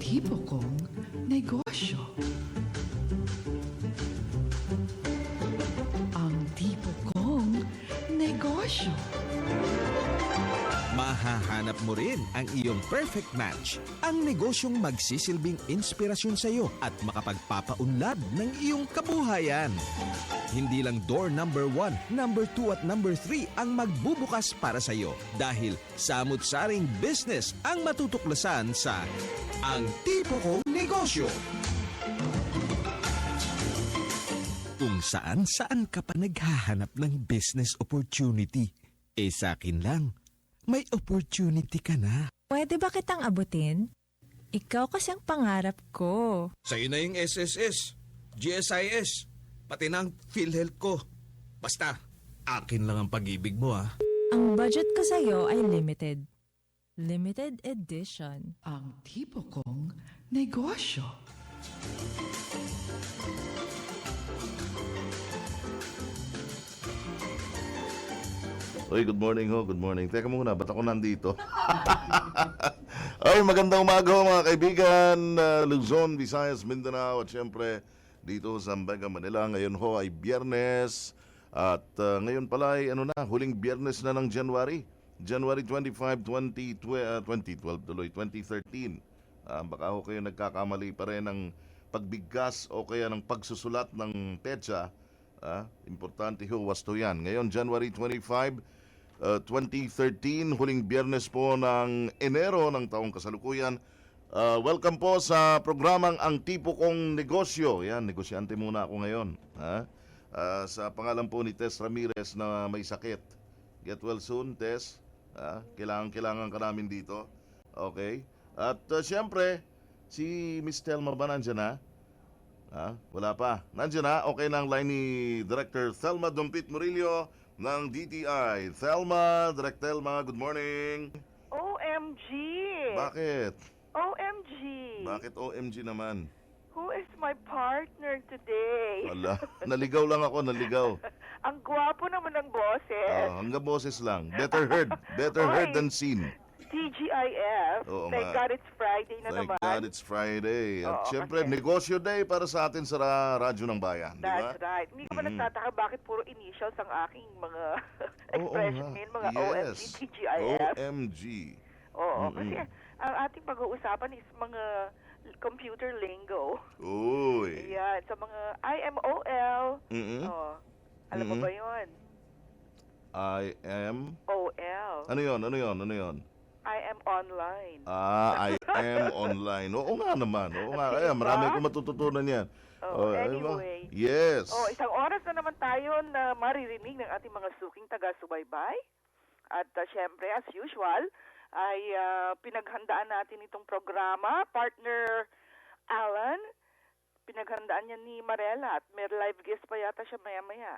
tipo kong negosyo. Ang tipo kong negosyo. Mahahanap mo rin ang iyong perfect match, ang negosyong magsisilbing inspirasyon sa iyo at makapagpapaunlad ng iyong kabuhayan. Hindi lang door number 1, number 2 at number 3 ang magbubukas para sa iyo dahil samut-saring business ang matutuklasan sa Ang Tipo Kong Negosyo. Kung saan ka pa naghahanap ng business opportunity, sa akin lang, may opportunity ka na. Pwede ba kitang abutin? Ikaw kasi ang pangarap ko. Sa'yo na yung SSS, GSIS, pati na ang PhilHealth ko. Basta, akin lang ang pag-ibig mo ha. Ang budget ko sa'yo ay limited. Limited edition. Ang tipo kong negosyo. Oy, good morning ho, good morning. Teka muna, ba't ako nandito? Ay, magandang umaga ho mga kaibigan, Luzon, Visayas, Mindanao, at syempre dito sa Mega Manila. Ngayon ho ay Biyernes at ngayon pala ay huling Biyernes na ng January 25, 2012 tuloy, 2013. Baka ho kayo nagkakamali pa rin ng pagbigkas o kaya ng pagsusulat ng petsa. Importante ho, wasto yan. Ngayon, January 25, 2013, huling Biyernes po ng Enero ng taong kasalukuyan. Welcome po sa programang Ang Tipo Kong Negosyo. Yan, negosyante muna ako ngayon. Sa pangalan po ni Tess Ramirez na may sakit. Get well soon, Tess. Kailangan ka namin dito. Okay. At siyempre, si Miss Telma ba nandyan na? Wala pa. Nandiyan na, okay na ang line ni Director Thelma Dumpit Murillo ng DTI. Thelma, Direct Thelma, good morning. OMG! Bakit? OMG! Bakit OMG naman? Who is my partner today? Wala, naligaw lang ako, naligaw. Ang gwapo naman ng boses. Hanggang boses lang. Better heard than seen. TGIF. Oo Thank nga. God it's Friday na Thank naman. God it's Friday. At Oo, syempre, kasi- negosyo day para sa atin sa Radyo ng Bayan. Di ba? That's right. Hindi ko ba nagtataka bakit puro initials ang aking mga Oo expression nga. ngayon, mga Yes. OMG, TGIF. OMG. Oo, kasi ang ating pag-uusapan is mga computer lingo. Uy. Yan, sa mga IMOL. Mm-mm. Oh, alam mo ba yun? I am... OL. Ano yon? I am online. I am online. Oo nga naman. Oo nga. Ay, marami akong matututunan yan. Anyway. Yes. Isang oras na naman tayo na maririnig ng ating mga suking taga-subaybay. At syempre, as usual, ay pinaghandaan natin itong programa. Partner Alan, pinaghandaan niya ni Marela at may live guest pa yata siya maya-maya.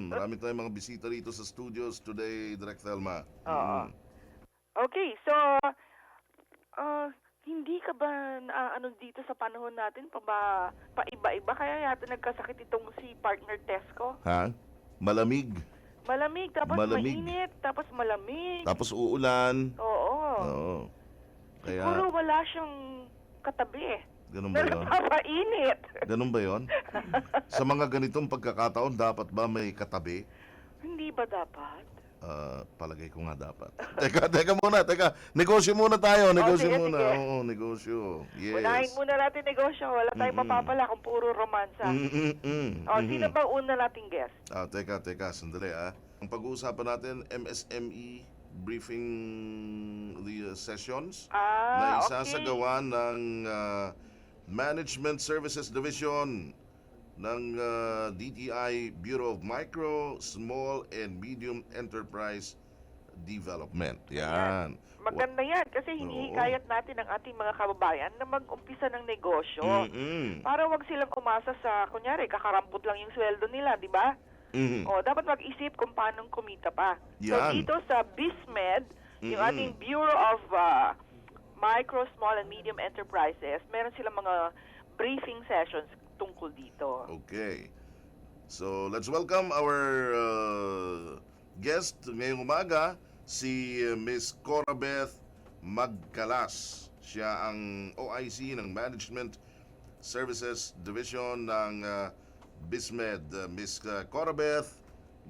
Marami tayong mga bisita rito sa studios today, Direct Thelma. Oo. Okay, so, hindi ka ba dito sa panahon natin paiba-iba? Kaya yata nagkasakit itong si partner Tesco? Ha? Malamig. Malamig, tapos mainit, tapos malamig. Tapos uulan. Oo. Oo. Kaya, Siguro wala siyang katabi. ganun ba yun? Nagpapainit. Ganun ba yun? Sa mga ganitong pagkakataon, dapat ba may katabi? Hindi ba dapat? Palagay ko nga dapat. Teka muna. Negosyo muna tayo. Negosyo sige, muna. sige. Oo, negosyo. Yes. Unahin muna natin negosyo. Wala tayong mapapala kung puro romansa. Sino ba una nating guest? Teka. Sandali Ang pag-uusapan natin, MSME briefing sessions na isasagawa ng Management Services Division ng DTI Bureau of Micro, Small and Medium Enterprise Development. Yan. Maganda yan kasi hinihikayat natin ang ating mga kababayan na mag-umpisa ng negosyo. Para wag silang umasa sa, kunyari, kakarampot lang yung sweldo nila, di ba? Dapat mag-isip kung paano kumita pa. So Yan. dito sa BISMED, yung ating Bureau of Micro, Small and Medium Enterprises, meron silang mga briefing sessions tungkol dito. Okay. So, let's welcome our guest ngayong umaga, si Miss Corabeth Magcalas. Siya ang OIC ng Management Services Division ng BISMED. Miss Corabeth,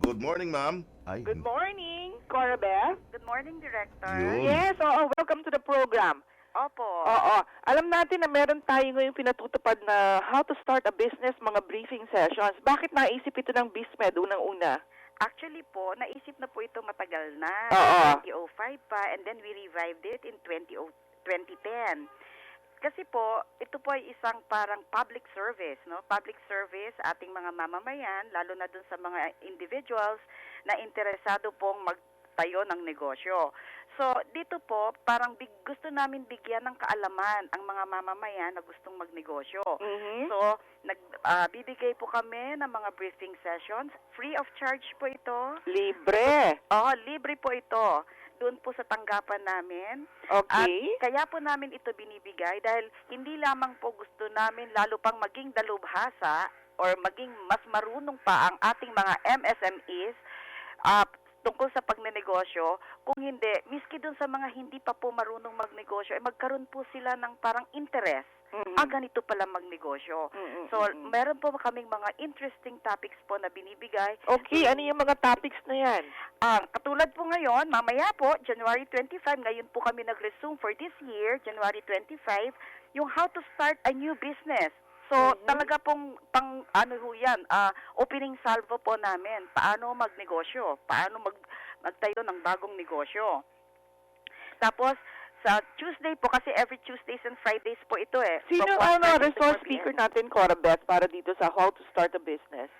good morning, ma'am. Ay, Good morning, Cora Beth. Good morning, Director. Yun. Yes, oo, welcome to the program. Opo. Oo, alam natin na meron tayo ngayong pinatutupad na how to start a business, mga briefing sessions. Bakit naisip ito ng BISMED unang-una? Actually po, naisip na po ito matagal na. Oo. 2005 pa, and then we revived it in 2010. Kasi po, ito po ay isang parang public service, no? Public service sa ating mga mamamayan, lalo na dun sa mga individuals na interesado pong magtayo ng negosyo. So, dito po, parang gusto namin bigyan ng kaalaman ang mga mamamayan na gustong magnegosyo. Mhm. So, bibigay po kami ng mga briefing sessions. Free of charge po ito. Libre. Oo, libre po ito. Doon po sa tanggapan namin. Okay. At kaya po namin ito binibigay dahil hindi lamang po gusto namin lalo pang maging dalubhasa or maging mas marunong pa ang ating mga MSMEs tungkol sa pagnenegosyo. Kung hindi, miski doon sa mga hindi pa po marunong magnegosyo, magkaroon po sila ng parang interest. Mhm. Ganito pala magnegosyo. Mhm, So, mhm. meron po kaming mga interesting topics po na binibigay. Okay, ano yung mga topics na yan? Katulad po ngayon, mamaya po, January 25, ngayon po kami nag-resume for this year, January 25, yung how to start a new business. So, talaga pong opening salvo po namin. Paano magnegosyo? Paano magtayo ng bagong negosyo? Tapos, sa Tuesday po, kasi every Tuesdays and Fridays po ito eh. Sino From 1:30 to resource 4 p.m. speaker natin, Cora Beth, para dito sa how to start a business?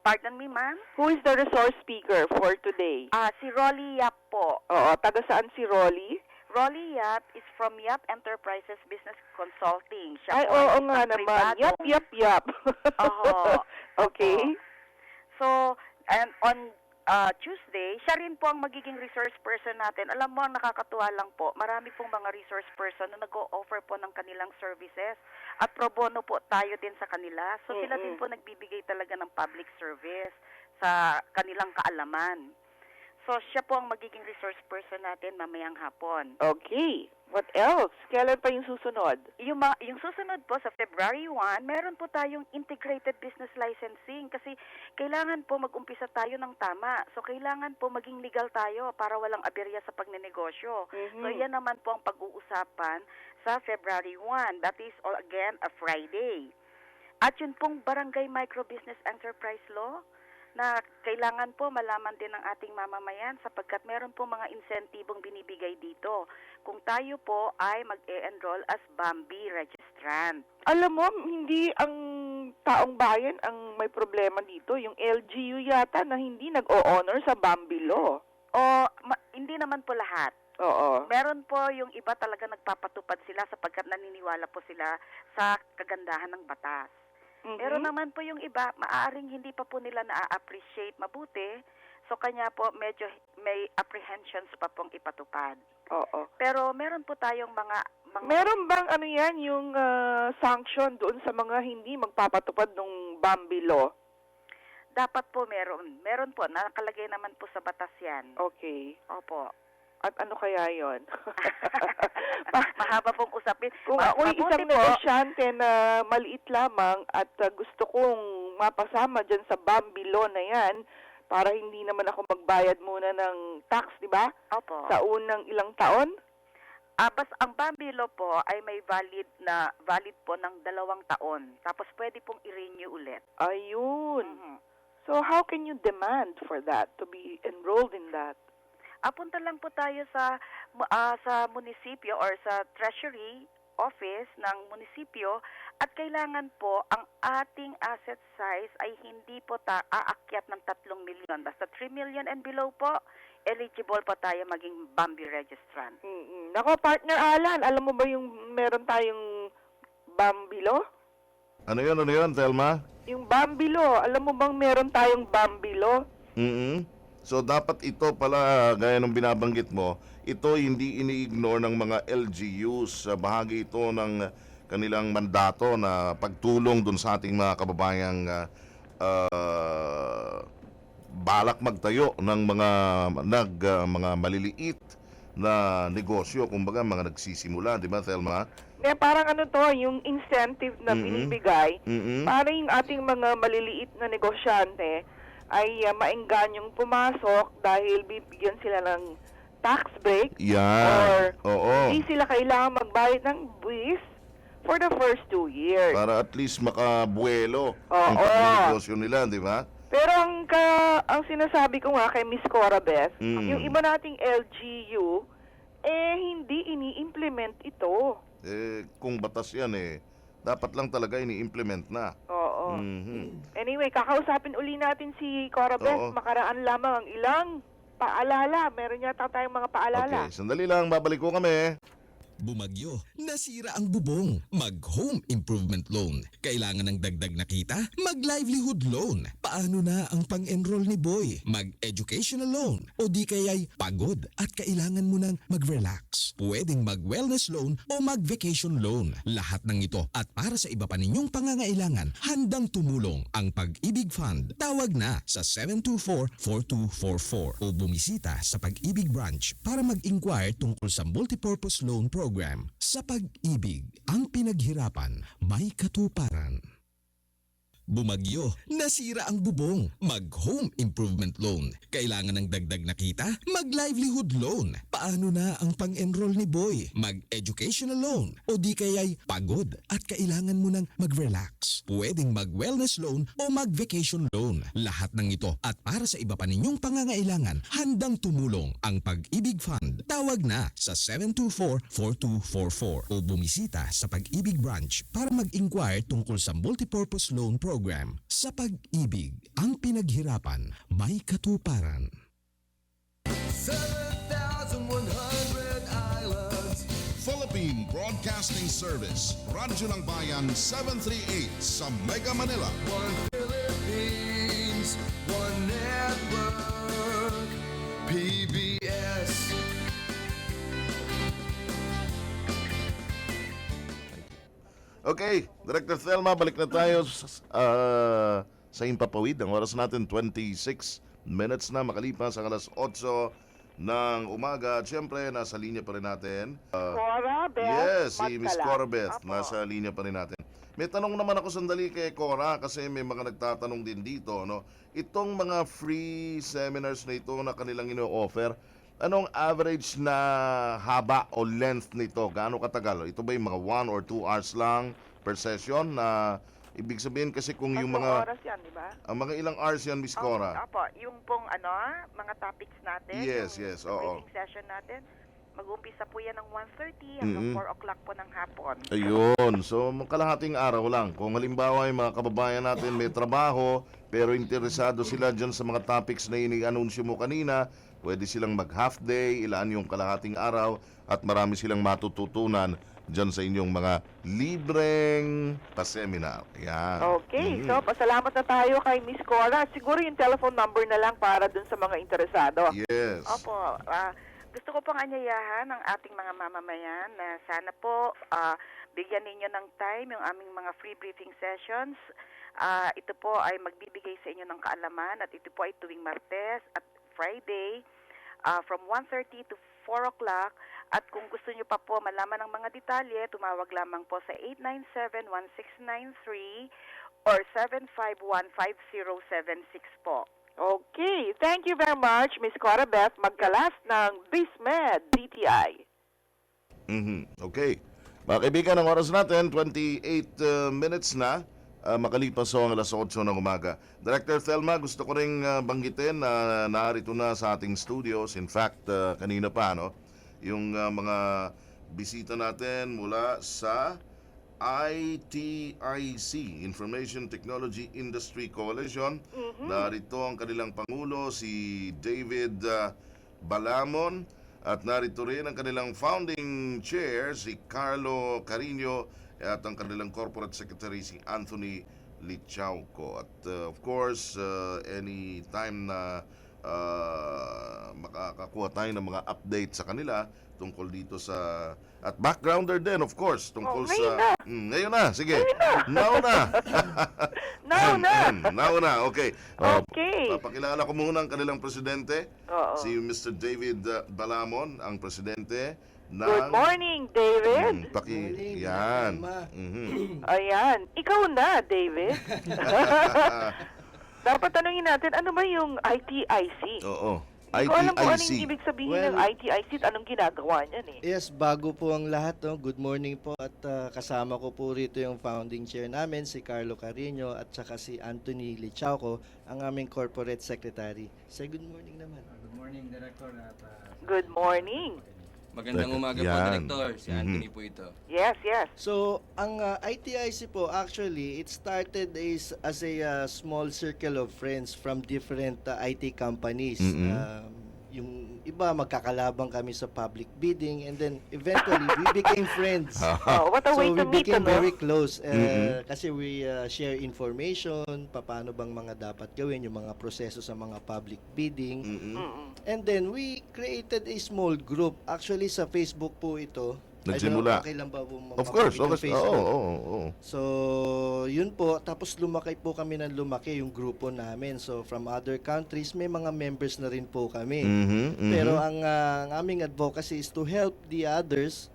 Pardon me, ma'am? Who is the resource speaker for today? Si Rolly Yap po. Oo, taga saan si Rolly? Rolly Yap is from Yap Enterprises Business Consulting. Siya Ay, po ay oo isang nga naman. pribadong- Yup. Oho. Okay. So, and on Tuesday, siya rin po ang magiging resource person natin. Alam mo, ang nakakatuwa lang po, marami pong mga resource person na nag-o-offer po ng kanilang services at pro bono po tayo din sa kanila. So, sila din po nagbibigay talaga ng public service sa kanilang kaalaman. So, siya po ang magiging resource person natin mamayang hapon. Okay. What else? Kailan pa yung susunod? Yung susunod po sa February 1, meron po tayong integrated business licensing kasi kailangan po mag-umpisa tayo ng tama. So kailangan po maging legal tayo para walang aberya sa pagnenegosyo. So yan naman po ang pag-uusapan sa February 1. That is all again a Friday. At yun pong Barangay Micro Business Enterprise Law na kailangan po malaman din ng ating mamamayan sapagkat meron po mga insentibong binibigay dito kung tayo po ay mag-e-enroll as Bambi Registrant. Alam mo, hindi ang taong bayan ang may problema dito. Yung LGU yata na hindi nag-o-honor sa Bambi Law. Hindi naman po lahat. Oo. Meron po yung iba talaga nagpapatupad sila sapagkat naniniwala po sila sa kagandahan ng batas. Pero naman po yung iba, maaaring hindi pa po nila na-appreciate mabuti. So, kanya po medyo may apprehensions pa pong ipatupad. Oo. Pero meron po tayong mga Meron bang ano yan, yung sanction doon sa mga hindi magpapatupad ng Bambi Law? dapat po meron. Meron po, nakalagay naman po sa batas yan. Okay. Opo. At ano kaya yon? Mahaba pong usapin. Kung ako'y Mabuti isang negosyante na maliit lamang at gusto kong mapasama dyan sa Bambi Law na yan, para hindi naman ako magbayad muna ng tax, di ba? Opo. Sa unang ilang taon? Ang Bambi Law po ay may valid po ng 2 taon. Tapos pwede pong i-renew ulit. Ayun. Mhm. So how can you demand for that, to be enrolled in that? Punta lang po tayo sa munisipyo or sa treasury office ng munisipyo at kailangan po ang ating asset size ay hindi po aakyat ng 3 million. Basta 3 million and below po, eligible po tayo maging Bambi Registrant. Nako, partner Alan, alam mo ba yung meron tayong Bambi Law? Ano yun, Telma? Yung Bambi Law, alam mo bang meron tayong Bambi Law? So dapat ito pala, gaya ng binabanggit mo, ito hindi ini-ignore ng mga LGUs. Bahagi ito ng kanilang mandato na pagtulong dun sa ating mga kababayang balak magtayo ng mga maliliit na negosyo, kumbaga mga nagsisimula, di ba, Thelma? Kaya parang ano to, yung incentive na binibigay, para yung ating mga maliliit na negosyante ay maengganyong pumasok dahil bibigyan sila ng tax break Yan. Oo. hindi sila kailangan magbayad ng buwis for the first 2 years. Para at least makabuelo Oo. ang pagnegosyo nila, di ba? Pero ang sinasabi ko nga kay Miss Cora Beth, Mm. yung iba nating LGU, hindi ini-implement ito. Kung batas yan dapat lang talaga ini-implement na. Oo. Mhm. Anyway, kakausapin uli natin si Cora Beth. Oo. Makaraan lamang ang ilang paalala. Meron yata tayong mga paalala. Okay, sandali lang, babalik ko kami. Bumagyo, nasira ang bubong, mag-home improvement loan. Kailangan ng dagdag na kita? Mag-livelihood loan. Paano na ang pang-enroll ni Boy? Mag-educational loan. O di kaya'y pagod at kailangan mo nang mag-relax. Pwedeng mag-wellness loan o mag-vacation loan. Lahat ng ito at para sa iba pa ninyong pangangailangan, handang tumulong ang Pag-ibig Fund. Tawag na sa 724-4244 o bumisita sa Pag-ibig Branch para mag-inquire tungkol sa multipurpose loan program. Sa Pag-ibig, ang pinaghirapan may katuparan. Bumagyo, nasira ang bubong, mag-home improvement loan. Kailangan ng dagdag na kita? Mag-livelihood loan. Paano na ang pang-enroll ni Boy? Mag-educational loan. O di kaya'y pagod at kailangan mo nang mag-relax. Pwedeng mag-wellness loan o mag-vacation loan. Lahat ng ito at para sa iba pa ninyong pangangailangan, handang tumulong ang Pag-ibig Fund. Tawag na sa 724-4244 o bumisita sa Pag-ibig Branch para mag-inquire tungkol sa multipurpose loan program. Sa Pag-ibig, ang pinaghirapan may katuparan. 7,100 islands. Philippine Broadcasting Service, Radyo ng Bayan 738 sa Mega Manila. One Philippines, one network. PBS. Okay, Director Thelma, balik na tayo sa Himpapawid. Ang oras natin 26 minutes na makalipas ang alas 8 ng umaga. At syempre, nasa linya pa rin natin. Cora Beth Yes, si Miss Magdala. Cora Beth. Apo. Nasa linya pa rin natin. May tanong naman ako sandali kay Cora kasi may mga nagtatanong din dito. No? Itong mga free seminars na ito na kanilang ino-offer, anong average na haba o length nito? Gaano katagal? Ito ba yung mga 1 or 2 hours lang per session? Na ibig sabihin kasi kung yung 3 mga oras yan, di ba? ang mga ilang hours yan, Miss Cora? Opo, yung pong mga topics natin. Yes, yung yes, oo. briefing session natin, mag-umpisa po yan ng 1:30 hanggang 4 o'clock po ng hapon. Ayun. So, kalahating araw lang. Kung halimbawa yung mga kababayan natin may trabaho, pero interesado sila dyan sa mga topics na ini-anunsyo mo kanina, pwede silang mag-half day, ilaan yung kalahating araw, at marami silang matututunan dyan sa inyong mga libreng pa-seminar. Yan. Okay, so pasalamat na tayo kay Miss Cora. Siguro yung telephone number na lang para dun sa mga interesado. Yes. Opo, gusto ko pong anyayahan ang ating mga mamamayan na sana po bigyan ninyo ng time yung aming mga free briefing sessions. Ito po ay magbibigay sa inyo ng kaalaman at ito po ay tuwing Martes at Friday from 1:30 to 4 o'clock. At kung gusto nyo pa po malaman ng mga detalye, tumawag lamang po sa 897-1693 or 751-5076 po. Okay, thank you very much, Miss Cora Beth Magkalas ng BISMED DTI. Okay. Mga kaibigan, ang oras natin, 28 minutes na. Makalipas ang alas 8 ng umaga. Director Thelma, gusto ko ring banggitin na narito na sa ating studios. In fact, kanina pa, no? Yung mga bisita natin mula sa ITIC, Information Technology Industry Coalition. Narito ang kanilang Pangulo, si David Balamon. At narito rin ang kanilang founding chair, si Carlo Carino. At ang kanilang corporate secretary, si Anthony Lichauco. At of course, any time na makakakuha tayo ng mga update sa kanila, tungkol dito sa at backgrounder din of course tungkol ngayon sa ngayon na sige nauna nauna okay Okay. papakilala ko muna ang kanilang presidente Oo. si Mr. David Balamon ang presidente ng Good morning, David. yan Ayan. Ikaw na, David. Dapat tanungin natin, ano ba yung ITIC? oo Hindi ko alam kung anong ITIC ibig sabihin Well, ng ITIC at anong ginagawa niyan eh. Yes, bago po ang lahat. No? Good morning po at kasama ko po rito yung founding chair namin, si Carlo Carino at saka si Anthony Lichauco, ang aming corporate secretary. Say good morning naman. Good morning, Director. Good morning. Magandang umaga po, Yan. Director. Si Anthony po ito. Yes, yes. So, ang ITIC po, actually, it started as a small circle of friends from different IT companies. Yung iba, magkakalabang kami sa public bidding and then eventually, we became friends. Oh, what a way So, to we meet, became ano? very close kasi we share information, paano bang mga dapat gawin, yung mga proseso sa mga public bidding. And then, we created a small group. Actually, sa Facebook po ito. Nagsimula. Okay lang ba po of course mapakita yung oo Facebook? oo. So, yun po. Tapos lumaki po kami ng lumaki yung grupo namin. So, from other countries, may mga members na rin po kami. Pero ang aming advocacy is to help the others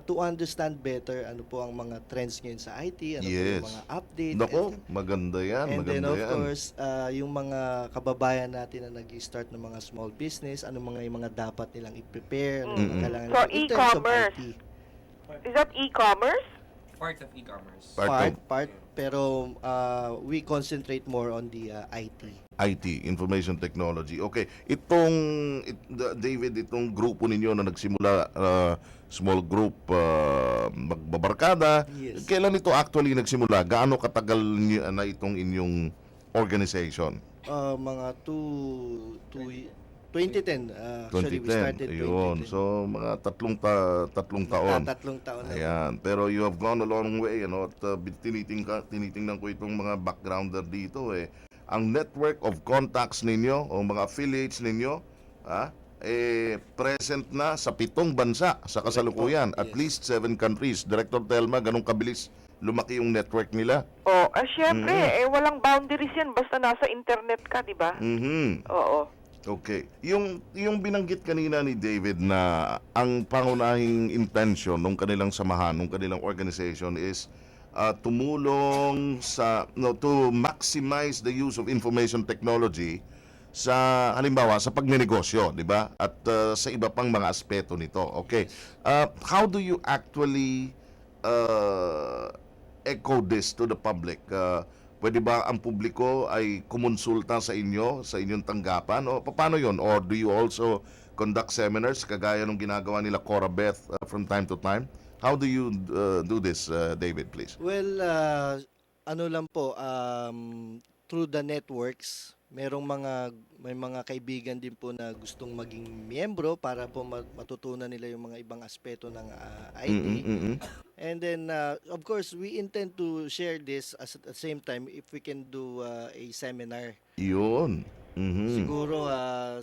to understand better ano po ang mga trends ngayon sa IT, ano po Yes. yung mga update. Nako, maganda yan, And then, maganda of yan. course, yung mga kababayan natin na nag-start ng mga small business, ano yung mga dapat nilang i-prepare, ano yung kailangan So, nila in terms of e-commerce. IT. Is that e-commerce? Part of e-commerce. Part, pero we concentrate more on the IT. IT, Information Technology. Okay, David, itong grupo ninyo na nagsimula, small group, magbabarkada, Yes. kailan ito actually nagsimula? Gaano katagal na itong inyong organization? Mga 2010. Actually, we 2010. started Ayun. 2010. So, mga tatlong taon. Tatlong taon na. Ayan. Pero you have gone a long way, ano? At tinitingnan ko itong mga backgrounder dito eh. Ang network of contacts ninyo o mga affiliates ninyo, present na sa 7 bansa sa kasalukuyan. At least 7 countries. Director Telma, ganun kabilis lumaki yung network nila. Oh, syempre, walang boundaries yan basta nasa internet ka, di ba? Oo. Okay. Yung binanggit kanina ni David na ang pangunahing intention ng kanilang samahan, ng kanilang organization is tumulong to maximize the use of information technology sa halimbawa sa pagnenegosyo, di ba? At sa iba pang mga aspeto nito. Okay. How do you actually echo this to the public? Pwede ba ang publiko ay kumonsulta sa inyo, sa inyong tanggapan? O paano yon? Or do you also conduct seminars kagaya ng ginagawa nila Cora Beth from time to time? How do you do this, David, please? Well, ano lang po, through the networks, may mga kaibigan din po na gustong maging miyembro para po matutunan nila yung mga ibang aspeto ng IT. And then, of course, we intend to share this at the same time if we can do a seminar. Yun. Siguro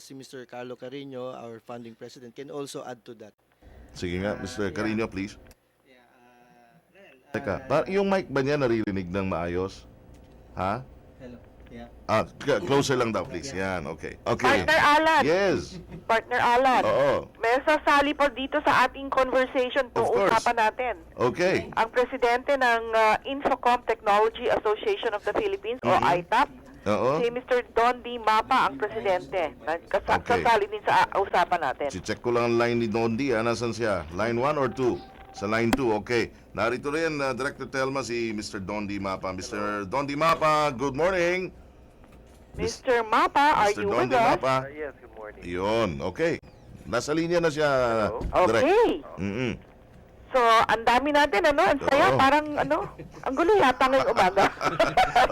si Mr. Carlo Carino, our founding president, can also add to that. Sige nga, Mr. Carino, please. Teka, yung mic ba niya naririnig ng maayos? Ha? Hello. Yeah. Closer lang daw, please. Yan, okay. Okay. Partner Alan. Yes. Partner Alan. Oo. May sasali po dito sa ating conversation Of kung course. usapan natin. Okay. Ang presidente ng Infocom Technology Association of the Philippines o ITAP, Oo. si Mr. Don D. Mapa ang presidente. Okay. Kasali din sa usapan natin. Si-check ko lang ang line ni Dondi. Nasaan siya? Line 1 or 2? Sa line 2, okay. Narito rin, Director Telma, si Mr. Dondi Mapa. Mr. Dondi Mapa, good morning. Mr. Mapa, are Mr. you with Dondi us? Mapa. Yes, good morning. Yun, okay. Nasa linya na siya, Direct. Okay. So, ang dami natin, ang saya, Oo. parang, ang gulo yata ngayong umaga.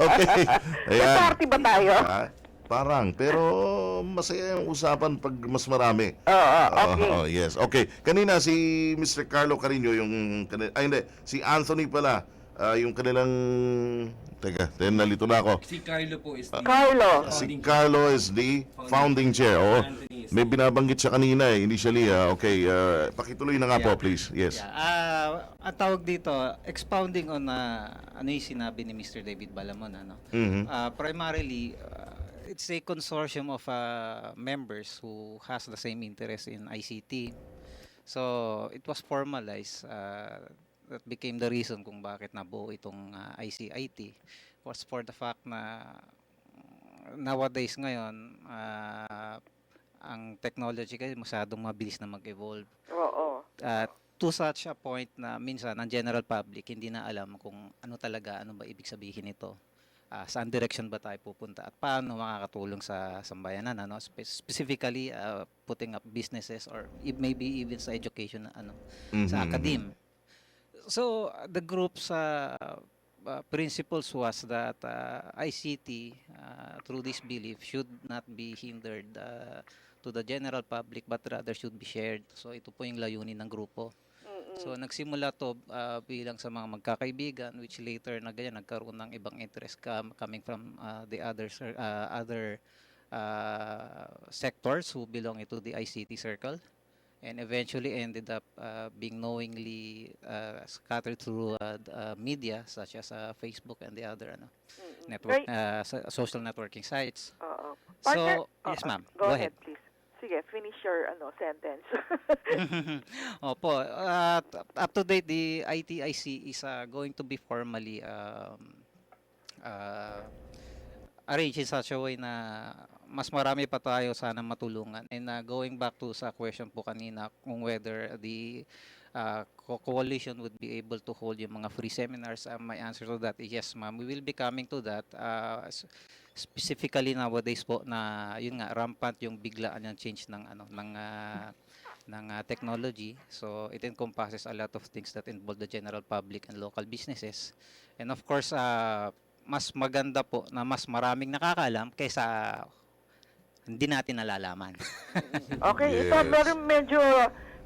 Okay. May Ayan. party ba tayo? Parang, pero masaya yung usapan pag mas marami. Oo, okay. Yes. Okay. Kanina si Mr. Carlo Carino yung hindi, si Anthony pala yung kanilang nalito na ako. Si Carlo po is the Carlo. Si Carlo is the founding chair. Oh. Anthony Yes. May binabanggit siya kanina initially. Okay, pakituloy na nga po, Yeah. please. Yes. Ang tawag dito, expounding on ano yung sinabi ni Mr. David Balamon, ano? Mhm. Primarily, it's a consortium of members who has the same interest in ICT. So, it was formalized. That became the reason kung bakit nabuo itong ICIT was for the fact na nowadays ngayon, ang technology kasi masyadong mabilis na mag-evolve. Oo. To such a point na minsan ang general public hindi na alam kung ano ba ibig sabihin nito. Saan direction ba tayo pupunta at paano makakatulong sa sambayanan, ano? Specifically putting up businesses or maybe even sa education na sa academe. So the group's principles was that ICT through this belief should not be hindered to the general public but rather should be shared. So ito po yung layunin ng grupo. So nagsimula to bilang sa mga magkakaibigan which later nagkaroon ng ibang interest coming from the other sectors who belong into the ICT circle and eventually ended up being knowingly scattered through media such as Facebook and the other network social networking sites. Partner, So yes ma'am, go ahead please. Sige, finish your sentence. Opo, up to date, the ITIC is going to be formally arranged in such a way na mas marami pa tayo sana matulungan. And going back to sa question po kanina kung whether the coalition would be able to hold yung mga free seminars, my answer to that is yes ma'am. We will be coming to that. Specifically nowadays po na yun nga rampant yung biglaan ng change ng technology. So it encompasses a lot of things that involve the general public and local businesses. And of course mas maganda po na mas maraming nakakaalam kaysa hindi natin nalalaman. Okay, ito meron medyo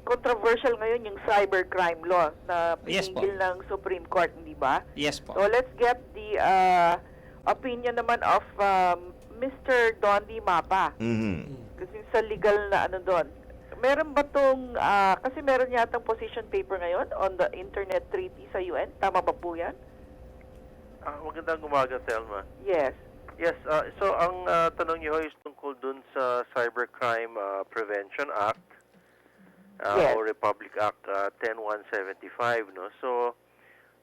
controversial ngayon yung cybercrime law na Yes po. pinigil ng Supreme Court, hindi ba? Yes po. So let's get the opinion naman of Mr. Dondi Mapa. Kasi sa legal na doon. Meron ba tong, kasi meron yatang position paper ngayon on the Internet Treaty sa UN. Tama ba po yan? Magandang umaga, Thelma. Yes. Yes, so ang tanong niyo is tungkol dun sa Cybercrime Prevention Act Yes. o Republic Act 10175, no? So,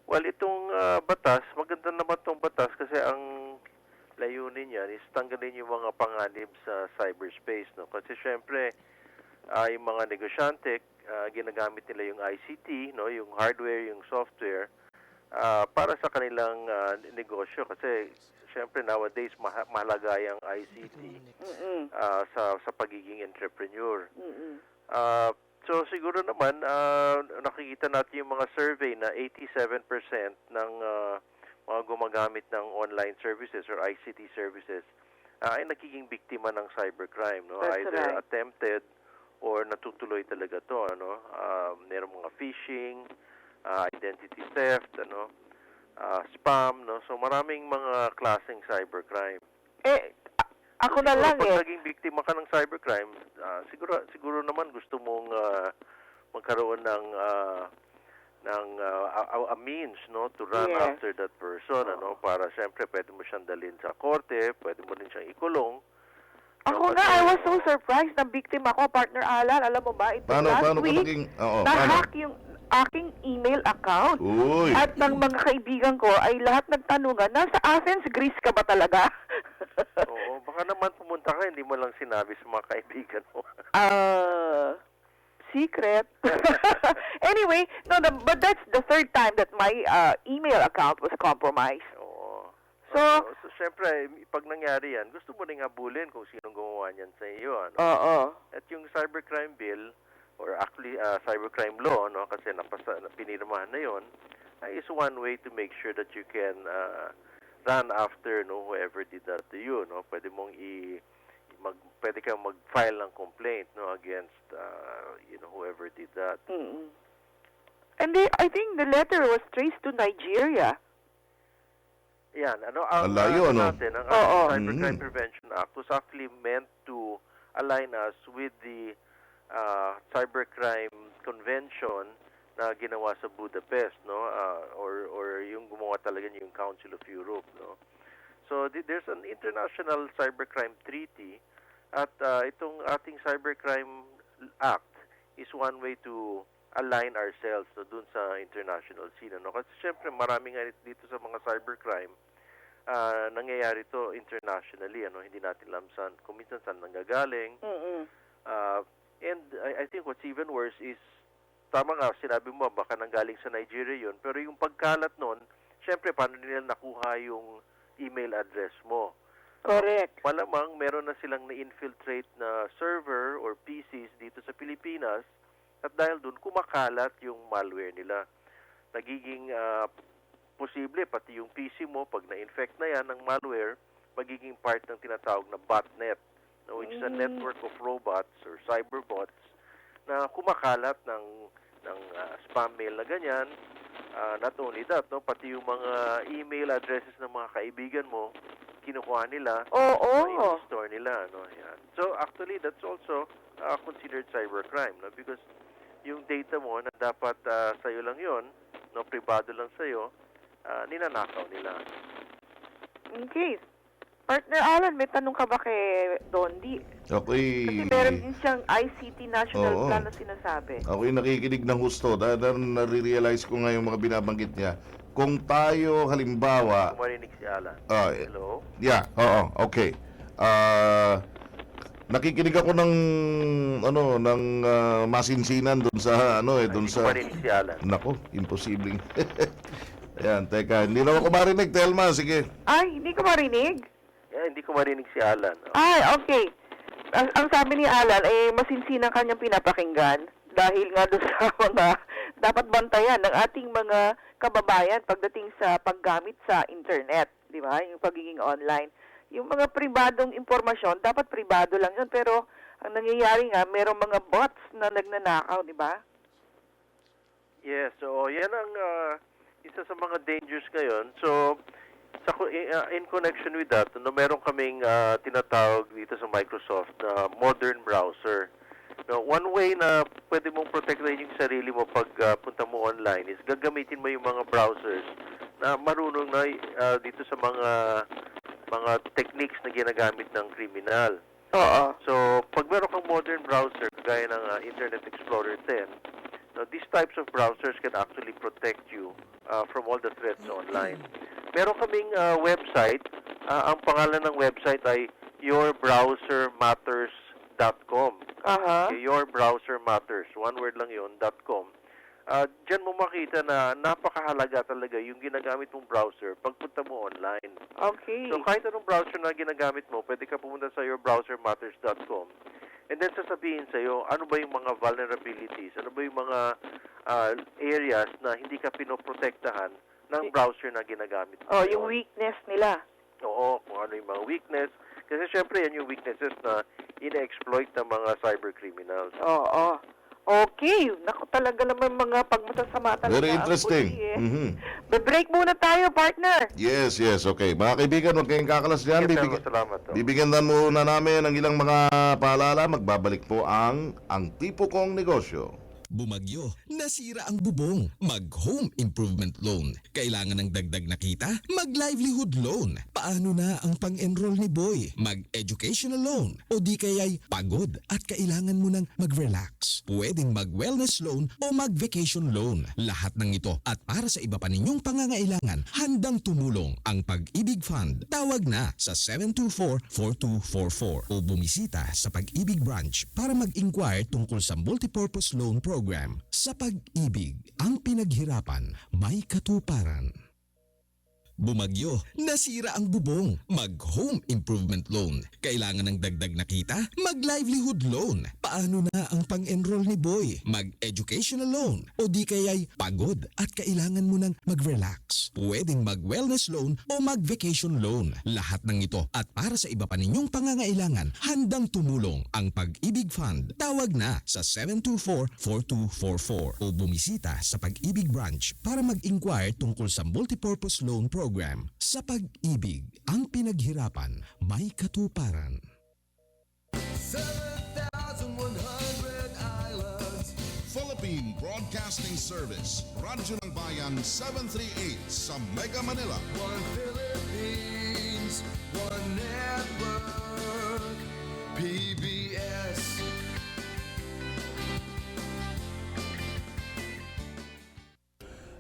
well, itong batas, maganda naman itong batas kasi ang layunin niyan is tanggalin yung mga panganib sa cyberspace, no? Kasi syempre, yung mga negosyante, ginagamit nila yung ICT, no? Yung hardware, yung software, para sa kanilang negosyo. Kasi syempre nowadays mahalaga yung ICT sa pagiging entrepreneur. So siguro naman nakikita natin yung mga survey na 87% ng mga gumagamit ng online services or ICT services ay nagiging biktima ng cybercrime, no? That's Either right. attempted or natutuloy talaga to, ano? Merong mga phishing, identity theft, ano? Spam, no? So maraming mga klaseng cybercrime. Ako na lang Pag naging biktima ka ng cybercrime, siguro naman gusto mong magkaroon ng a means, no, to run Yes. after that person, ano, para siyempre pwede mo siyang dalhin sa korte, pwede mo rin siyang ikulong. Ako nga, I was so surprised na biktima ko, partner Alan. Alam mo ba, ito last Paano week, kapaging... Oo, na-hack yung aking email account. Uy. At ng mga kaibigan ko ay lahat nagtanungan, nasa Athens, Greece ka ba talaga? Oo, baka naman pumunta ka, hindi mo lang sinabi sa mga kaibigan mo. Secret. Anyway, but that's the third time that my email account was compromised. Oo. So, syempre, pag nangyari yan, gusto mo rin habulin kung sinong gumawa niyan sa iyo, ano? Oo. At yung cybercrime bill, or actually cybercrime law, no, kasi pinirmahan na yon, is one way to make sure that you can run after, no, whoever did that to you, no. Pwede mong pwede kang mag-file ng complaint, no, against whoever did that. And I think the letter was traced to Nigeria. Yan, Ang layo, ano? natin, ang Cybercrime Prevention Act was actually meant to align us with the cybercrime convention na ginawa sa Budapest, no? Or yung gumawa talaga niya yung Council of Europe, no? So there's an international cybercrime treaty at itong ating cybercrime act is one way to align ourselves no, dun sa international scene, no? Kasi syempre marami nga dito sa mga cybercrime nangyayari to internationally, ano? Hindi natin alam kung minsan saan nanggagaling. And I think what's even worse is, tama nga, sinabi mo, baka nanggaling sa Nigeria yun, pero yung pagkalat nun, syempre, paano nila nakuha yung email address mo? Correct. Malamang meron na silang na-infiltrate na server or PCs dito sa Pilipinas at dahil dun, kumakalat yung malware nila. Nagiging posible, pati yung PC mo, pag na-infect na yan ng malware, magiging part ng tinatawag na botnet, which is a network of robots or cyberbots na kumakalat ng spam mail na ganyan. Not only that, no, pati yung mga email addresses ng mga kaibigan mo, kinukuha nila, i-store nila. No? Yan. So actually, that's also considered cybercrime, no? Because yung data mo na dapat sa'yo lang yon, no, privado lang sa'yo, ninanakaw nila. Okay. Partner Alan, may tanong ka ba kay Dondi? Okay. Kasi meron din siyang ICT National Oo. Plan na sinasabi. Ako'y nakikinig ng gusto dahil nare-realize ko nga yung mga binabanggit niya. Kung tayo halimbawa... Kumarinig si Alan. Hello? Yeah, okay. Nakikinig ako ng masinsinan doon sa doon sa Kumarinig si Alan. Nako, imposibleng. Ayan, teka, hindi na ako marinig, Telma, sige. Ay, hindi ka marinig? Hindi ko marinig si Alan. Ay, okay. Ang sabi ni Alan, masinsinang kanyang pinapakinggan dahil nga doon sa mga dapat bantayan ng ating mga kababayan pagdating sa paggamit sa internet, di ba? Yung pagiging online. Yung mga pribadong impormasyon, dapat pribado lang yun. Pero ang nangyayari nga, merong mga bots na nagnanakaw, di ba? Yes, so yan ang isa sa mga dangers ngayon. So, in connection with that, meron kaming tinatawag dito sa Microsoft na modern browser. No, one way na pwede mong protektahin yung sarili mo pag punta mo online is gagamitin mo yung mga browsers na marunong na dito sa mga techniques na ginagamit ng kriminal. Oo. So, pag meron kang modern browser, kagaya ng Internet Explorer 10, these types of browsers can actually protect you from all the threats online. Meron kaming website. Ang pangalan ng website ay yourbrowsermatters.com. Okay, yourbrowsermatters. One word lang yun, .com. Diyan mo makita na napakahalaga talaga yung ginagamit mong browser pagpunta mo online. Okay. So kahit anong browser na ginagamit mo, pwede ka pumunta sa yourbrowsermatters.com. And then sasabihin sa'yo, ano ba yung mga vulnerabilities? Ano ba yung mga areas na hindi ka pinoprotektahan ng browser na ginagamit mo? Oh, yung weakness nila. Oo, kung ano yung mga weakness. Kasi syempre yan yung weaknesses na ina-exploit ng mga cybercriminals. Oo. Okay. Naku, talaga naman mga pagmasasama talaga. Very interesting. Break muna tayo, partner. Yes, okay. Mga kaibigan, huwag kayong kakalas dyan. Salamat. Bibigyan na muna namin ng ilang mga paalala. Magbabalik po ang Tipo Kong Negosyo. Bumagyo, nasira ang bubong, mag-home improvement loan. Kailangan ng dagdag na kita? Mag-livelihood loan. Paano na ang pang-enroll ni Boy? Mag-educational loan. O di kaya'y pagod at kailangan mo ng mag-relax. Pwedeng mag-wellness loan o mag-vacation loan. Lahat ng ito at para sa iba pa ninyong pangangailangan, handang tumulong ang Pag-ibig Fund. Tawag na sa 724-4244 o bumisita sa Pag-ibig Branch para mag-inquire tungkol sa multipurpose loan program. Sa Pag-ibig, ang pinaghirapan may katuparan. Bumagyo, nasira ang bubong, mag-home improvement loan. Kailangan ng dagdag na kita? Mag-livelihood loan. Paano na ang pang-enroll ni Boy? Mag-educational loan. O di kaya'y pagod at kailangan mo ng mag-relax. Pwedeng mag-wellness loan o mag-vacation loan. Lahat ng ito at para sa iba pa ninyong pangangailangan, handang tumulong ang Pag-ibig Fund. Tawag na sa 724-4244 o bumisita sa Pag-ibig Branch para mag-inquire tungkol sa multipurpose loan program. Sa Pag-ibig, ang pinaghirapan may katuparan. 7,100 islands. Philippine Broadcasting Service, Radyo ng Bayan 738 sa Mega Manila. One Philippines, one network. PBS.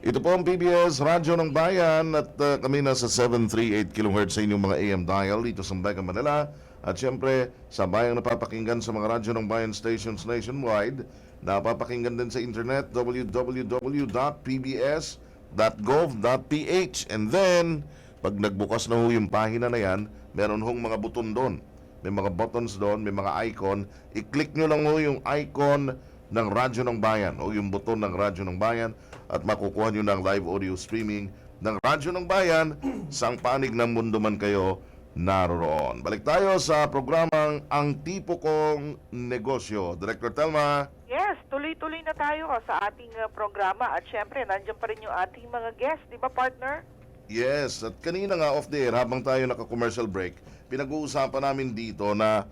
Ito po ang PBS Radyo ng Bayan at kami nasa 738 kHz sa inyong mga AM dial dito sa Mega Manila. At syempre, sa bayang napapakinggan sa mga Radyo ng Bayan stations nationwide, napapakinggan din sa internet www.pbs.gov.ph. And then, pag nagbukas na ho yung pahina na yan, meron hong mga buton doon. May mga buttons doon, may mga icon. I-click nyo lang ho yung icon ng Radyo ng Bayan o yung buton ng Radyo ng Bayan at makukuha nyo ng live audio streaming ng Radyo ng Bayan sang panig ng mundo man kayo naroroon. Balik tayo sa programang Ang Tipo Kong Negosyo. Director Telma. Yes, tuloy-tuloy na tayo sa ating programa at syempre, nandiyan pa rin yung ating mga guests, di ba partner? Yes, at kanina nga off the air habang tayo naka-commercial break, pinag-uusapan namin dito na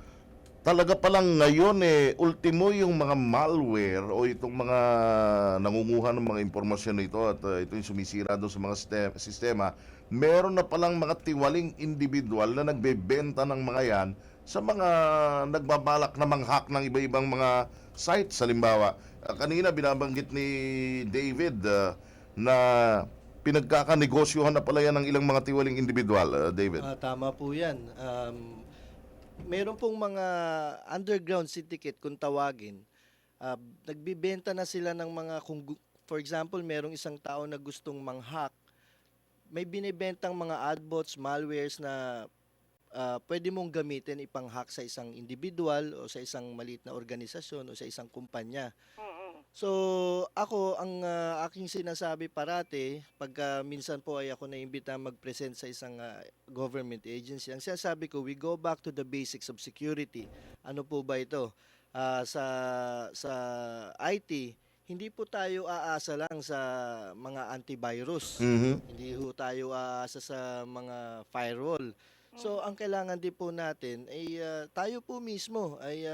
talaga palang ngayon ultimo yung mga malware o itong mga nangunguha ng mga impormasyon nito at ito yung sumisira doon sa mga sistema. Meron na palang mga tiwaling individual na nagbebenta ng mga yan sa mga nagbabalak na manghack ng iba-ibang mga sites. Halimbawa, kanina binabanggit ni David na pinagkakanegosyohan na pala yan ng ilang mga tiwaling individual, David. Tama po yan. Meron pong mga underground syndicate kung tawagin. Nagbibenta na sila ng mga, for example, merong isang tao na gustong manghack. May binibentang mga adbots, malwares na pwede mong gamitin ipang-hack sa isang individual o sa isang maliit na organisasyon o sa isang kumpanya. So, ako, ang aking sinasabi parati, pagka minsan po ay ako naimbita mag-present sa isang government agency, ang sinasabi ko, we go back to the basics of security. Ano po ba ito? Sa IT, hindi po tayo aasa lang sa mga antivirus. Hindi po tayo aasa sa mga firewall. So, ang kailangan din po natin ay tayo po mismo ay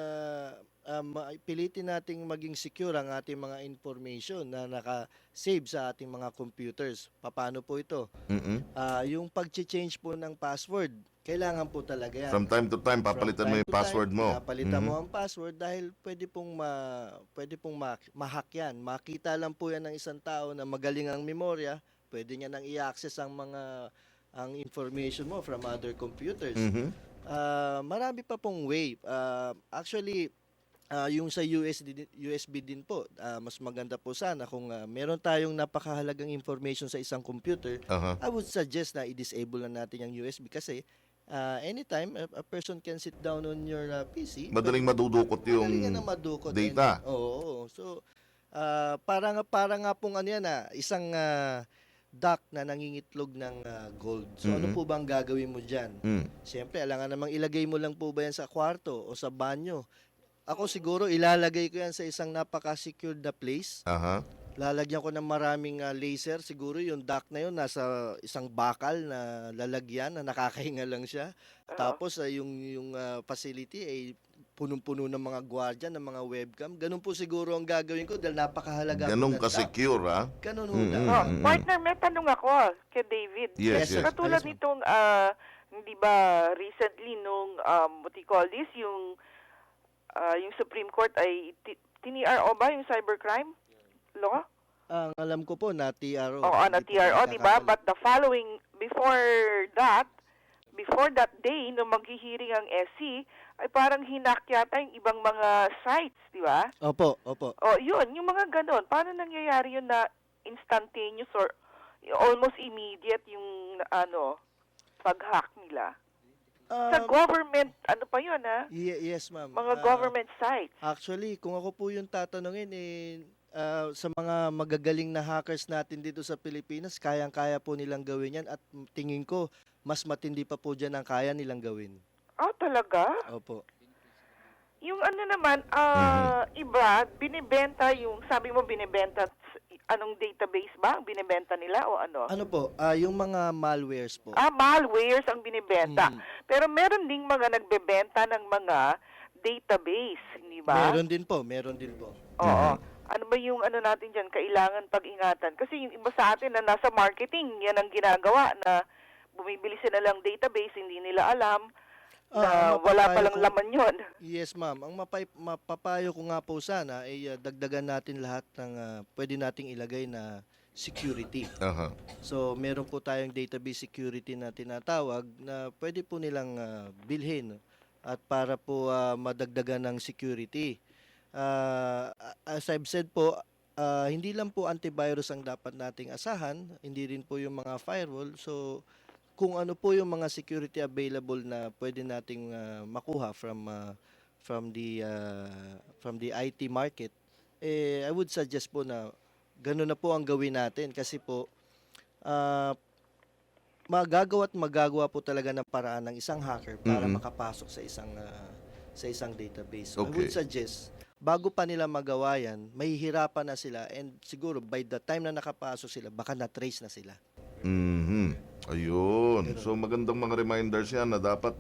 pilitin nating maging secure ang ating mga information na naka-save sa ating mga computers. Paano po ito? Yung pag-change po ng password, kailangan po talaga yan. From time to time, papalitan mo yung password mo. Papalitan mo ang password dahil pwede pong ma-hack yan. Makita lang po yan ng isang tao na magaling ang memorya, pwede niya nang i-access ang information mo from other computers. Marami pa pong way. Actually, yung sa USB din po, mas maganda po sana kung meron tayong napakahalagang information sa isang computer, I would suggest na i-disable na natin yung USB kasi anytime a person can sit down on your PC. Madaling madudukot yung data. Oo. So, para nga pong ano yan, isang duck na nangingitlog ng gold. So, ano po bang gagawin mo dyan? Siyempre, alangan namang ilagay mo lang po ba yan sa kwarto o sa banyo. Ako siguro ilalagay ko yan sa isang napaka-secured na place. Lalagyan ko ng maraming laser. Siguro yung duct na yun nasa isang bakal na lalagyan na nakakahinga lang siya. Tapos yung facility ay punong-puno ng mga guardian, ng mga webcam. Ganun po siguro ang gagawin ko dahil napakahalaga. Ganun ka-secure, ha? Ganun Partner, may tanong ako kay David. Yes. Katulad nitong, hindi ba recently nung, what do you call this, yung Supreme Court ay TRO ba yung cybercrime law? Ang alam ko po na TRO. Oo, na TRO, di ba? But the following, before that day, nung maghihiring ang SC, ay parang hinak yata yung ibang mga sites, di ba? Opo. O, yun, yung mga ganon. Paano nangyayari yun na instantaneous or almost immediate yung, pag-hack nila? Sa government, ano pa yun, ha? Yes, ma'am. Mga government sites. Actually, kung ako po yung tatanungin, sa mga magagaling na hackers natin dito sa Pilipinas, kayang-kaya po nilang gawin yan at tingin ko, mas matindi pa po dyan ang kaya nilang gawin. Oh, talaga? Opo. Yung ano naman, iba, binibenta yung, sabi mo binibenta, anong database ba? Binibenta nila o ano? Ano po? Yung mga malwares po. Malwares ang binibenta. Pero meron ding mga nagbebenta ng mga database, hindi ba? Meron din po, meron din po. Oo. Ano ba yung ano natin dyan, kailangan pag-ingatan? Kasi yung iba sa atin na nasa marketing, yan ang ginagawa na bumibili sila lang database, hindi nila alam na wala palang laman yon. Yes, ma'am. Ang mapapayo ko nga po sana ay dagdagan natin lahat ng pwede nating ilagay na security. Aha. So, meron po tayong database security na tinatawag na pwede po nilang bilhin at para po madagdagan ng security. As I've said po, hindi lang po antivirus ang dapat nating asahan, hindi rin po yung mga firewall. So, kung ano po yung mga security available na pwede nating makuha from the IT market, I would suggest po na gano'n na po ang gawin natin kasi po magagawa po talaga ng paraan ng isang hacker para makapasok sa isang database. So, I would suggest bago pa nila magawa yan, mahihirapan na sila and siguro by the time na nakapasok sila, baka na-trace na sila. Ayun. So magandang mga reminders yan na dapat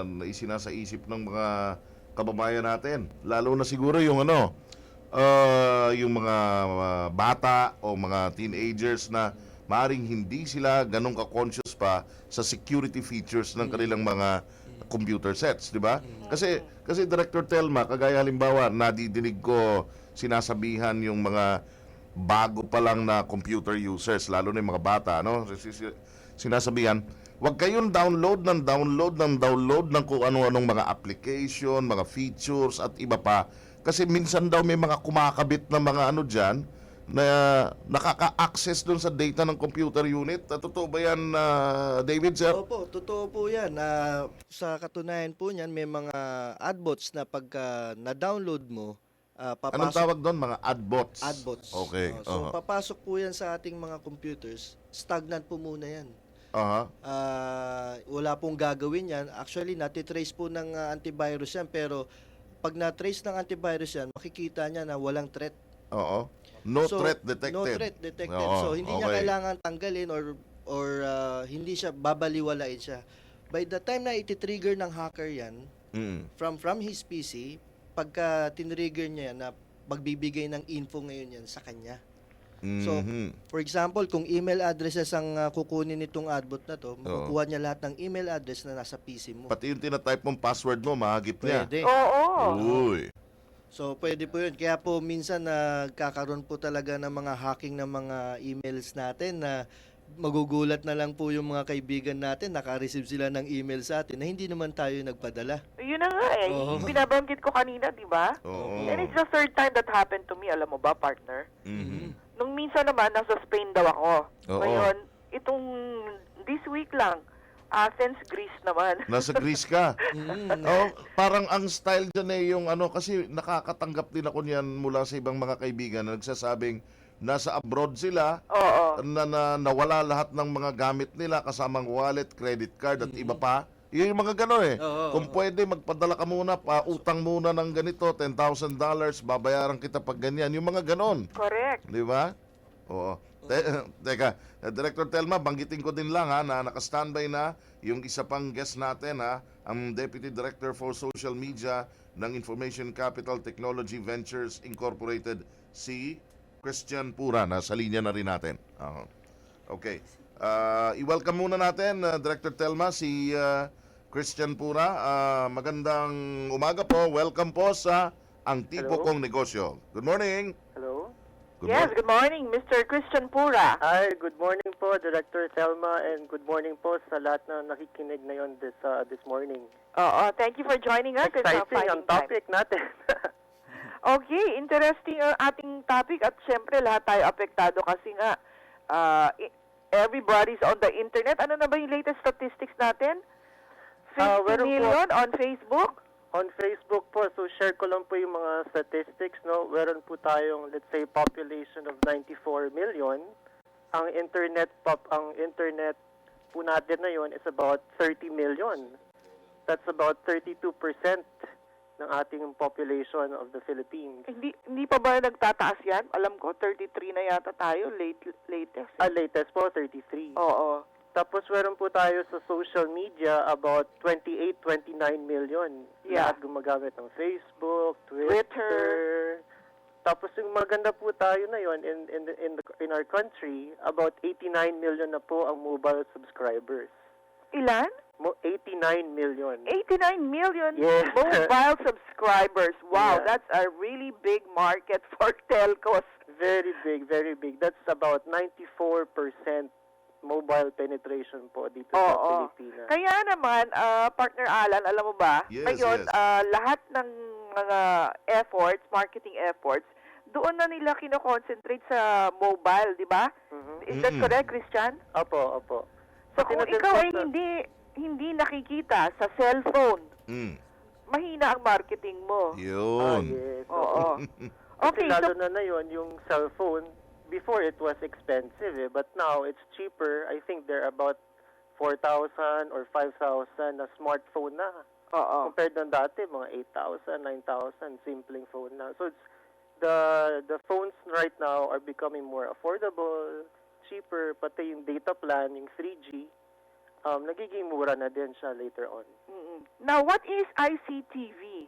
naisinasa isip ng mga kababayan natin. Lalo na siguro yung yung mga bata o mga teenagers na maaring hindi sila ganun ka-conscious pa sa security features ng kanilang mga computer sets, di ba? Kasi Director Telma, kagaya halimbawa, nadidinig ko sinasabihan yung mga bago pa lang na computer users, lalo na yung mga bata, no? Sinasabihan, huwag kayong download ng kung ano-anong mga application, mga features at iba pa. Kasi minsan daw may mga kumakabit na mga dyan na nakaka-access dun sa data ng computer unit. Totoo ba yan, David, sir? Opo, totoo po yan. Sa katunayan po niyan, may mga adbots na pagka na-download mo, papasok. Anong tawag doon? Mga adbots? Adbots. Okay. So, papasok po yan sa ating mga computers. Stagnant po muna yan. Wala pong gagawin yan. Actually, natitrace po ng antivirus yan. Pero, pag na-trace ng antivirus yan, makikita niya na walang threat. Oo. No threat detected. No threat detected. So, hindi niya kailangan tanggalin or hindi siya babaliwalain siya. By the time na iti-trigger ng hacker yan, from his PC, pagka tinrigger niya na magbibigay ng info ngayon yan sa kanya. So, for example, kung email addresses ang kukunin nitong adbot na to, makukuha niya lahat ng email address na nasa PC mo. Pati yung tinatype mong password mo, mahagip niya. Pwede. Uy. So, pwede po yun. Kaya po, minsan nagkakaroon po talaga ng mga hacking ng mga emails natin na magugulat na lang po yung mga kaibigan natin, naka-receive sila ng email sa atin na hindi naman tayo nagpadala. Yun na nga yung binabanggit ko kanina, di ba? And it's the third time that happened to me, alam mo ba, partner? Nung minsan naman, nasa Spain daw ako. Ngayon, this week lang, Athens, Greece naman. Nasa Greece ka. Parang ang style dyan yung kasi nakakatanggap din ako niyan mula sa ibang mga kaibigan na nagsasabing nasa abroad sila, na nawala lahat ng mga gamit nila kasamang wallet, credit card at iba pa. Yung mga gano'n Kung pwede, magpadala ka muna, utang muna ng ganito, $10,000, babayaran kita pag ganyan. Yung mga gano'n. Correct. Di ba? Oo. Teka, Director Telma, banggitin ko din lang na naka-standby na yung isa pang guest natin ang Deputy Director for Social Media ng Information Capital Technology Ventures Incorporated, si Christian Pura. Nasa linya na rin natin. Okay. I-welcome muna natin, Director Telma, si Christian Pura. Magandang umaga po. Welcome po sa Ang Tipo Kong Negosyo. Good morning. Hello. Good morning, Mr. Christian Pura. Hi, good morning po, Director Thelma, and good morning po sa lahat na nakikinig ngayon this morning. Thank you for joining us. Exciting ang topic natin. Okay, interesting ang ating topic at syempre lahat tayo apektado kasi nga everybody's on the internet. Ano na ba yung latest statistics natin? 50 million on Facebook? On Facebook po, so share ko lang po yung mga statistics, no? Meron po tayong, let's say, population of 94 million. Ang internet po natin na yun is about 30 million. That's about 32% ng ating population of the Philippines. Hindi pa ba nagtataas yan? Alam ko, 33 na yata tayo, latest. Latest po, 33. Oo. Tapos meron po tayo sa social media about 28-29 million. Yeah. Lahat gumagamit ng Facebook, Twitter. Tapos yung maganda po tayo na yon in our country, about 89 million na po ang mobile subscribers. Ilan? 89 million. 89 million Yes. mobile subscribers. Wow, Yeah. that's a really big market for telcos. Very big, very big. That's about 94% mobile penetration po dito sa Oo. Pilipinas. Kaya naman, partner Alan, alam mo ba, Yes, ngayon, yes. lahat ng mga efforts, marketing efforts, doon na nila kinoconcentrate sa mobile, di ba? Is that correct, Christian? Opo, opo. So kung ikaw ay hindi nakikita sa cellphone, mahina ang marketing mo. Yun. Yes. Oo. Kasi Okay, lalo so, na yun, yung cellphone, before it was expensive but now it's cheaper. I think they're about 4,000 or 5,000 na smartphone na. Oo. Compared ng dati, mga 8,000, 9,000, simpleng phone na. So it's the phones right now are becoming more affordable, cheaper, pati yung data plan, yung 3G, nagiging mura na din siya later on. now what is ICTV?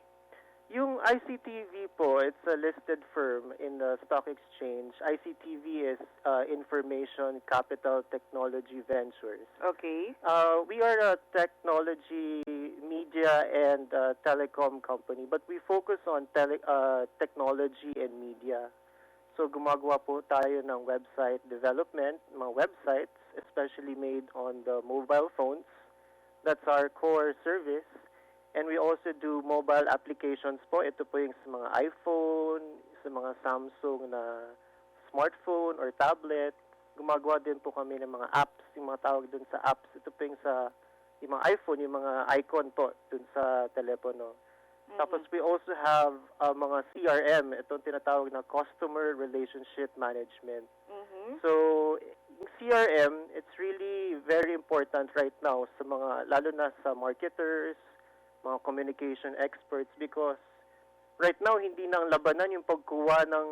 Yung ICTV po, it's a listed firm in the stock exchange. ICTV is Information Capital Technology Ventures. Okay. We are a technology, media, and telecom company, but we focus on technology and media. So gumagawa po tayo ng website development, mga websites, especially made on the mobile phones. That's our core service. And we also do mobile applications po. Ito po yung sa mga iPhone, sa mga Samsung na smartphone or tablet. Gumagawa din po kami ng mga apps, yung mga tawag dun sa apps. Ito po yung mga iPhone, yung mga icon po dun sa telepono. Tapos we also have mga CRM, itong tinatawag na Customer Relationship Management. So, yung CRM, it's really very important right now sa mga, lalo na sa marketers, mga communication experts, because right now, hindi na ang labanan yung pagkuha ng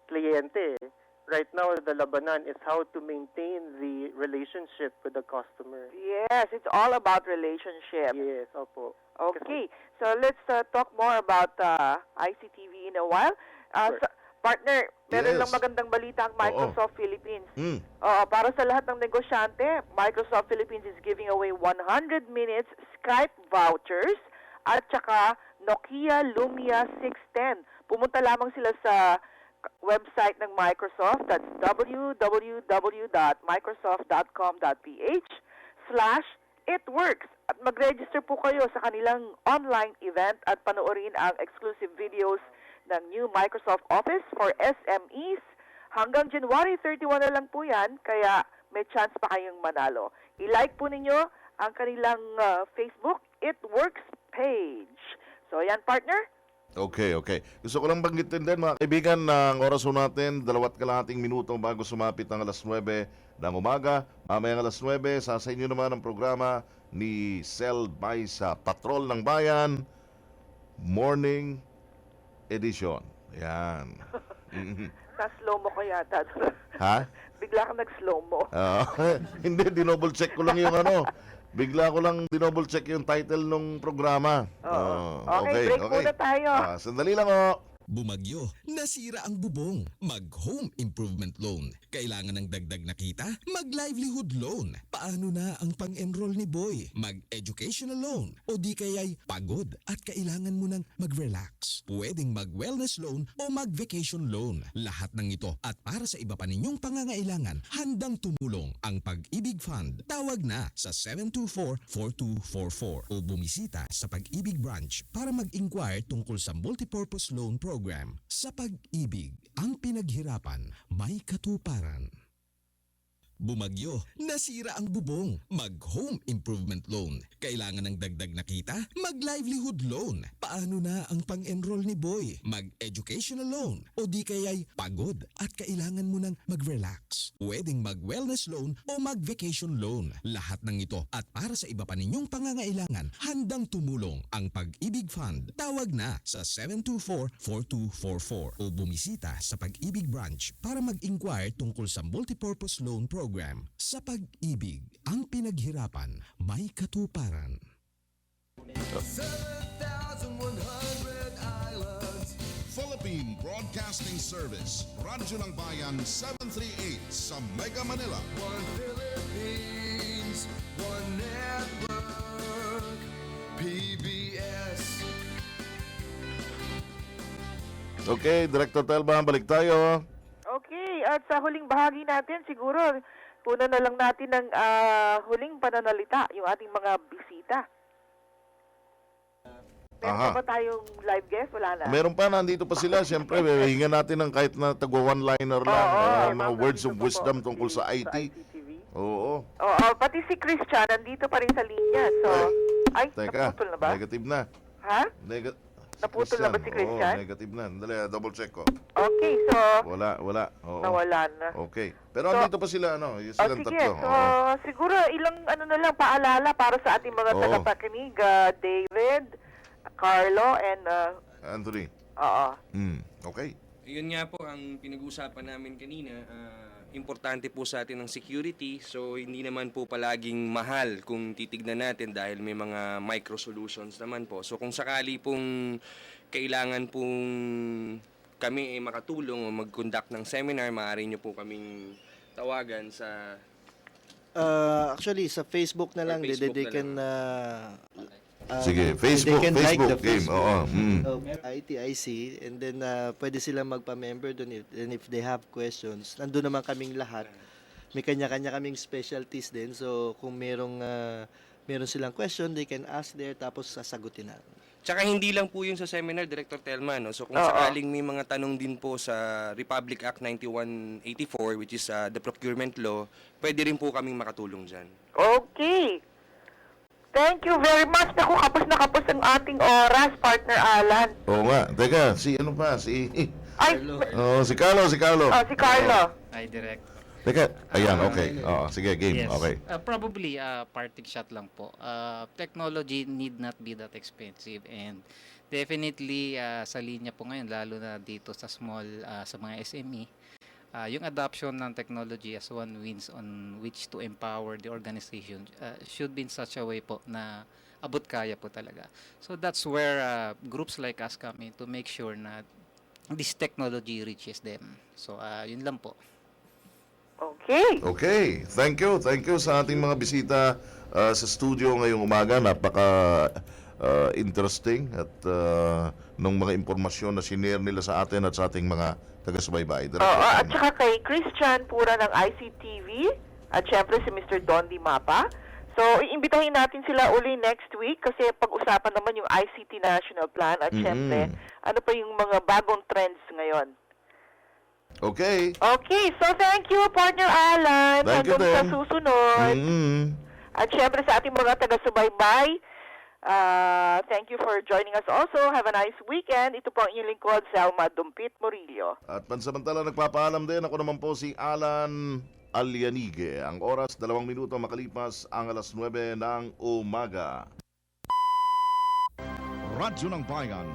kliyente. Right now, the labanan is how to maintain the relationship with the customer. Yes, it's all about relationship. Yes, opo. Okay, so let's talk more about ICTV in a while. Sure. Partner, meron Yes. lang magandang balita ang Microsoft Philippines. Mm. Para sa lahat ng negosyante, Microsoft Philippines is giving away 100 minutes Skype vouchers at saka Nokia Lumia 610. Pumunta lamang sila sa website ng Microsoft. That's www.microsoft.com.ph/itworks. At mag-register po kayo sa kanilang online event at panoorin ang exclusive videos ng new Microsoft Office for SMEs. Hanggang January 31 na lang po yan, kaya may chance pa kayong manalo. I-like po ninyo ang kanilang Facebook It Works page. So, yan, partner. Okay, okay. Gusto ko lang banggitin din, mga kaibigan, na ang oras ho natin, 2 minuto bago sumapit ang alas 9 ng umaga. Mamayang alas 9, sa inyo naman ang programa ni Sel Bay sa Patrol ng Bayan, Morning Edition. Yan. Na-slow mo ko yata. Ha? Bigla ka nag-slow mo. Hindi, dinoble check ko lang yung ano. Bigla ko lang dinoble check yung title ng programa. Okay, break muna tayo. Sandali lang o. Bumagyo, nasira ang bubong, mag-home improvement loan. Kailangan ng dagdag na kita? Mag-livelihood loan. Paano na ang pang-enroll ni Boy? Mag-educational loan. O di kaya'y pagod at kailangan mo ng mag-relax. Pwedeng mag-wellness loan o mag-vacation loan. Lahat ng ito at para sa iba pa ninyong pangangailangan, handang tumulong ang Pag-ibig Fund. Tawag na sa 724-4244 o bumisita sa Pag-ibig Branch para mag-inquire tungkol sa multipurpose loan program. Sa Pag-ibig, ang pinaghirapan may katuparan. Bumagyo, nasira ang bubong, mag-home improvement loan. Kailangan ng dagdag na kita? Mag-livelihood loan. Paano na ang pang-enroll ni Boy? Mag-educational loan. O di kaya'y pagod at kailangan mo ng mag-relax. Pwedeng mag-wellness loan o mag-vacation loan. Lahat ng ito at para sa iba pa ninyong pangangailangan, handang tumulong ang Pag-ibig Fund. Tawag na sa 724-4244 o bumisita sa Pag-ibig Branch para mag-inquire tungkol sa multipurpose loan program. program. Sa pag-ibig, ang pinaghirapan, may katuparan. 7,100 islands. Philippine Broadcasting Service, Radyo ng Bayan 738 sa Mega Manila. One Philippines, one network. PBS. Okay, Director Telma, balik tayo. Okay, at sa huling bahagi natin, siguro, punan na lang natin ng huling pananalita, yung ating mga bisita. Meron Aha. pa ba tayong live guest? Wala na. Meron pa, nandito pa sila. Siyempre, hingan natin ng kahit na tagwa one-liner lang. Mga words of wisdom tungkol sa IT. Oo. Oo, pati si Christian, nandito pa rin sa linya. So, ay, Teka, naputol na ba? negative na. Ha? Naputol na ba si Christian? Oo, negative na. Dali, double check ko. Okay, so, Wala. Oo. nawala na. Okay. Pero andito pa sila, yung silang sige, tatlo. so, Oo. siguro ilang na lang paalala para sa ating mga Oo. tagapakinig, David, Carlo, and, Anthony. oo. Okay. Yun nga po ang pinag-uusapan namin kanina. Importante po sa atin ang security. So, hindi naman po palaging mahal kung titignan natin dahil may mga micro solutions naman po. So, kung sakali pong kailangan pong kami ay makatulong o mag-conduct ng seminar, maaari nyo po kaming tawagan sa... Actually, sa Facebook na lang, Facebook they na can... Sige, they Facebook can like the game. Facebook Oo. of ITIC, and then pwede silang magpa-member doon. And if they have questions, nandun naman kaming lahat. May kanya-kanya kaming specialties din. So, kung meron silang question, they can ask there, tapos sasagutin natin. Tsaka hindi lang po yung sa seminar, Director Telma, no? So kung Oo. sakaling may mga tanong din po sa Republic Act 9184, which is the procurement law, pwede rin po kaming makatulong dyan. Okay. Thank you very much. Naku, kapos na kapos ang ating oras, partner Alan. Oo nga. Teka, si Ay, si Carlo. si Carlo. Hi, Direct. Teka, ayan, okay. Oo, sige, game. Yes. Okay. Probably parting shot lang po. Technology need not be that expensive, and definitely sa linya po ngayon, lalo na dito sa small, sa mga SME, yung adoption ng technology as one means on which to empower the organization should be in such a way po na abot kaya po talaga. So that's where groups like us come in to make sure na this technology reaches them. So yun lang po. Okay. Okay. Thank you sa ating mga bisita sa studio ngayong umaga. Napaka interesting at nung mga impormasyon na sinare nila sa atin at sa ating mga taga-subaybay. Oo, at saka kay Christian Pura ng ICTV at syempre si Mr. Don Di Mapa. So, iimbitahin natin sila uli next week kasi pag-usapan naman yung ICT National Plan at syempre, ano pa yung mga bagong trends ngayon. Okay. Okay, so thank you, partner Alan. Thank you Hanggang sa din. susunod. At syempre sa ating mga taga-subaybay, thank you for joining us also. Have a nice weekend. Ito po ang inyong lingkod, Selma Dumpit Murillo. At pansamantala nagpapaalam din, ako naman po si Alan Alianige. Ang oras, 2 minuto makalipas ang alas 9 ng umaga. Radyo ng Bayan